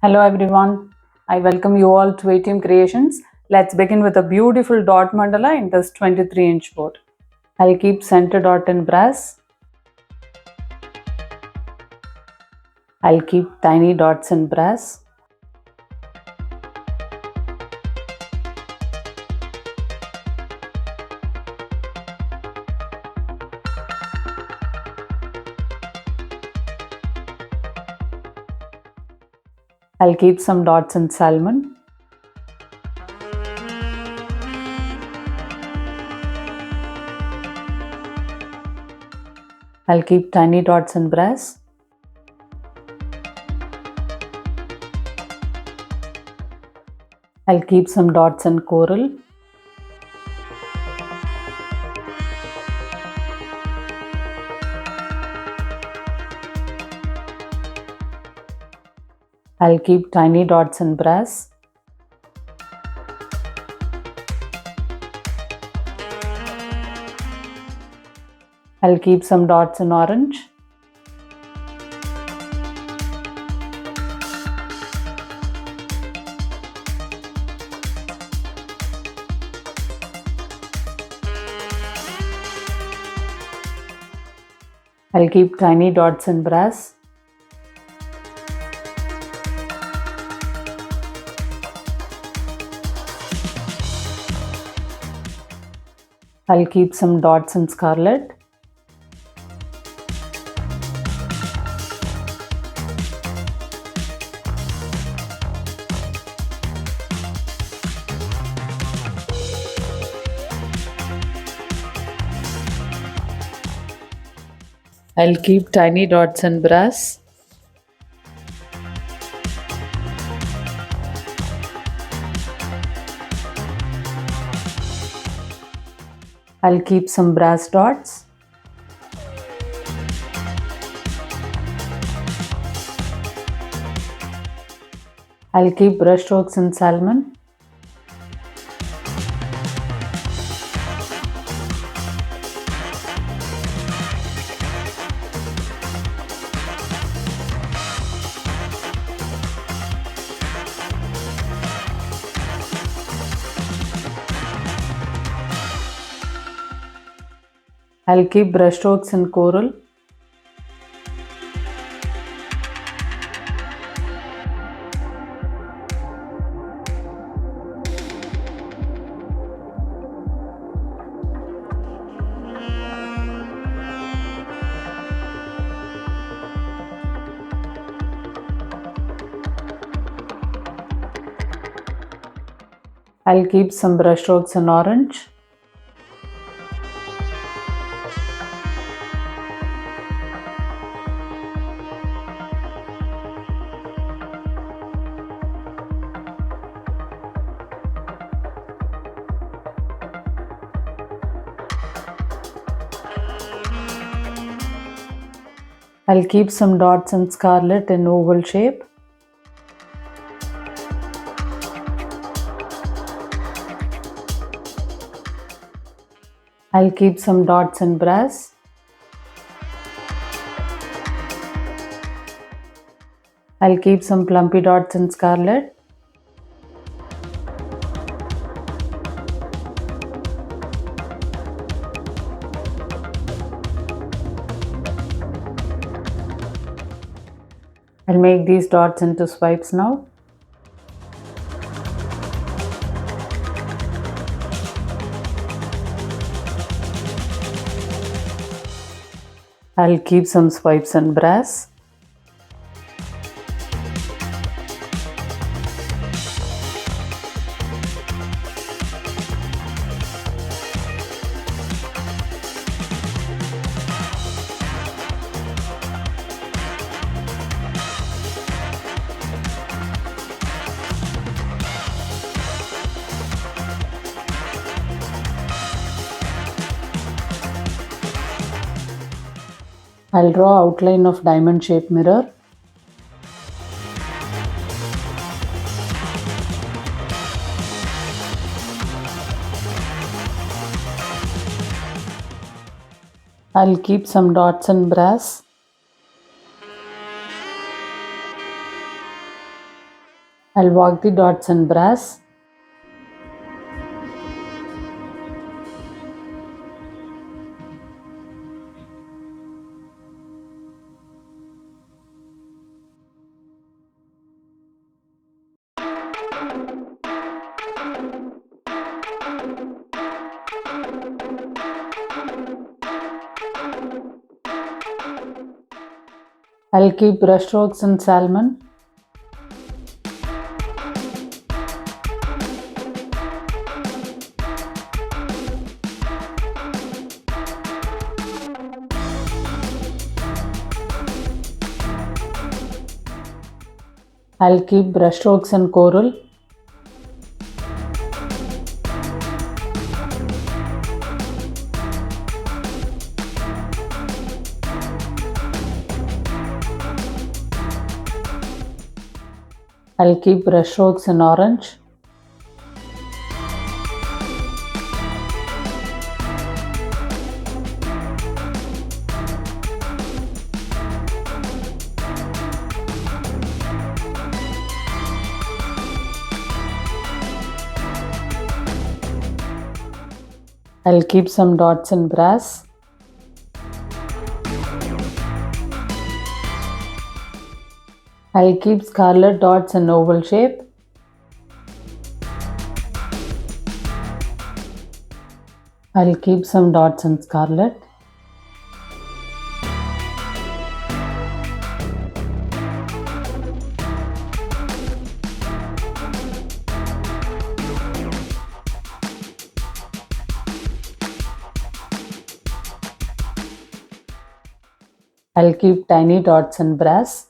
Hello everyone, I welcome you all to ATM Creations. Let's begin with a beautiful dot mandala in this 23-inch board. I'll keep center dot in brass. I'll keep tiny dots in brass. I'll keep some dots in salmon. I'll keep tiny dots in brass. I'll keep some dots in coral. I'll keep tiny dots in brass. I'll keep some dots in orange. I'll keep tiny dots in brass. I'll keep some dots in scarlet. I'll keep tiny dots in brass. I'll keep some brass dots. I'll keep brush strokes in salmon. I'll keep brush strokes in coral. I'll keep some brush strokes in orange. I'll keep some dots in scarlet in oval shape. I'll keep some dots in brass. I'll keep some plumpy dots in scarlet. I'll make these dots into swipes now. I'll keep some swipes in brass. I'll draw outline of diamond shaped mirror. I'll keep some dots in brass. I'll work the dots in brass. I'll keep brushstrokes in salmon. I'll keep brushstrokes in coral. I'll keep brushstrokes in orange. I'll keep some dots in brass. I'll keep scarlet dots in oval shape. I'll keep some dots in scarlet. I'll keep tiny dots in brass.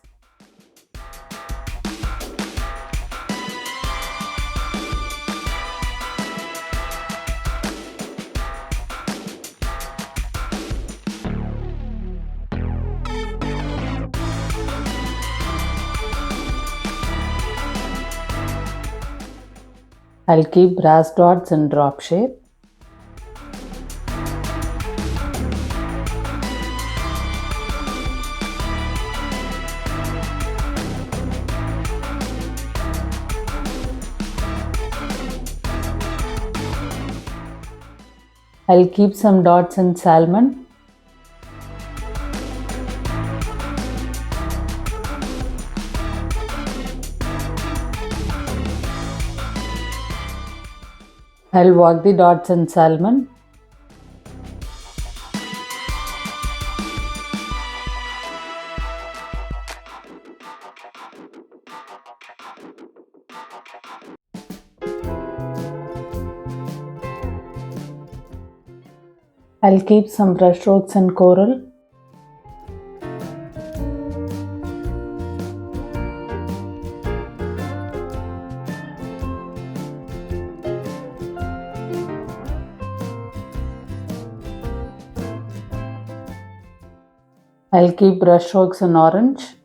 I'll keep brass dots in drop shape. I'll keep some dots in salmon. I'll work the dots in salmon. I'll keep some brushstrokes in coral. I'll keep brushstrokes in orange.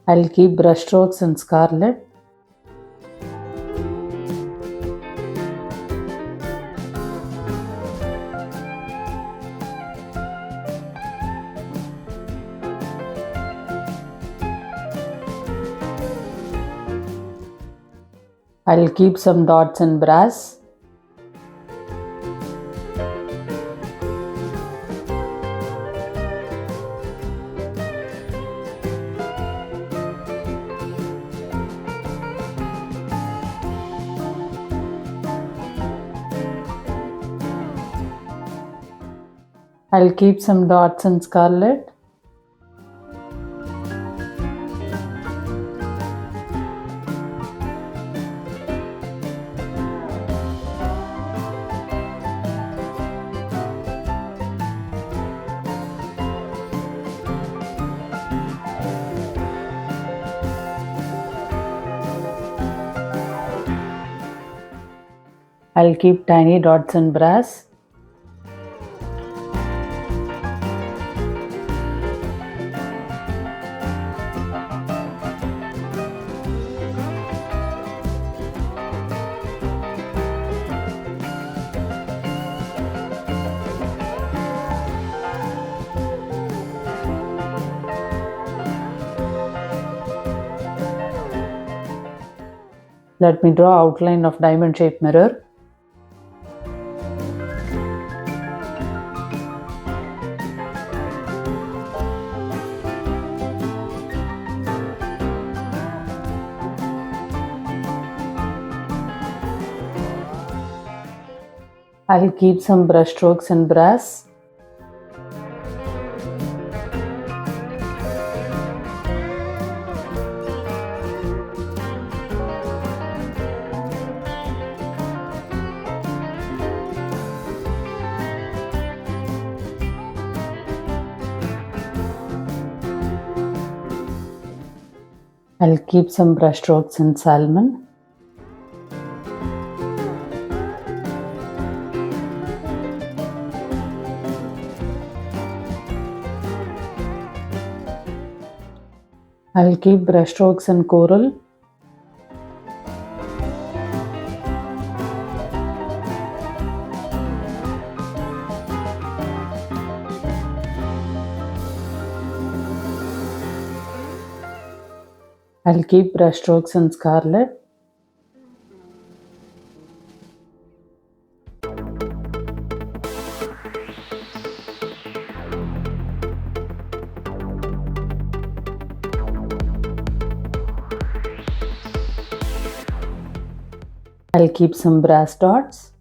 I'll keep brushstrokes in scarlet. I'll keep some dots in brass. I'll keep some dots in scarlet. I'll keep tiny dots in brass. Let me draw outline of diamond shaped mirror. I'll keep some brush strokes in brass. I'll keep some brush strokes in salmon. I'll keep brush strokes in coral. I'll keep brush strokes in scarlet. I'll keep some brass dots.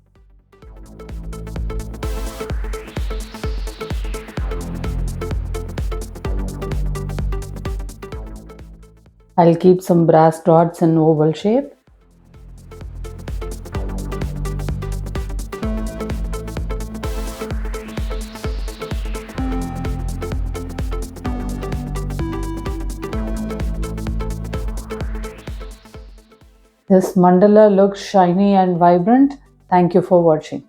I'll keep some brass dots in oval shape. This mandala looks shiny and vibrant. Thank you for watching.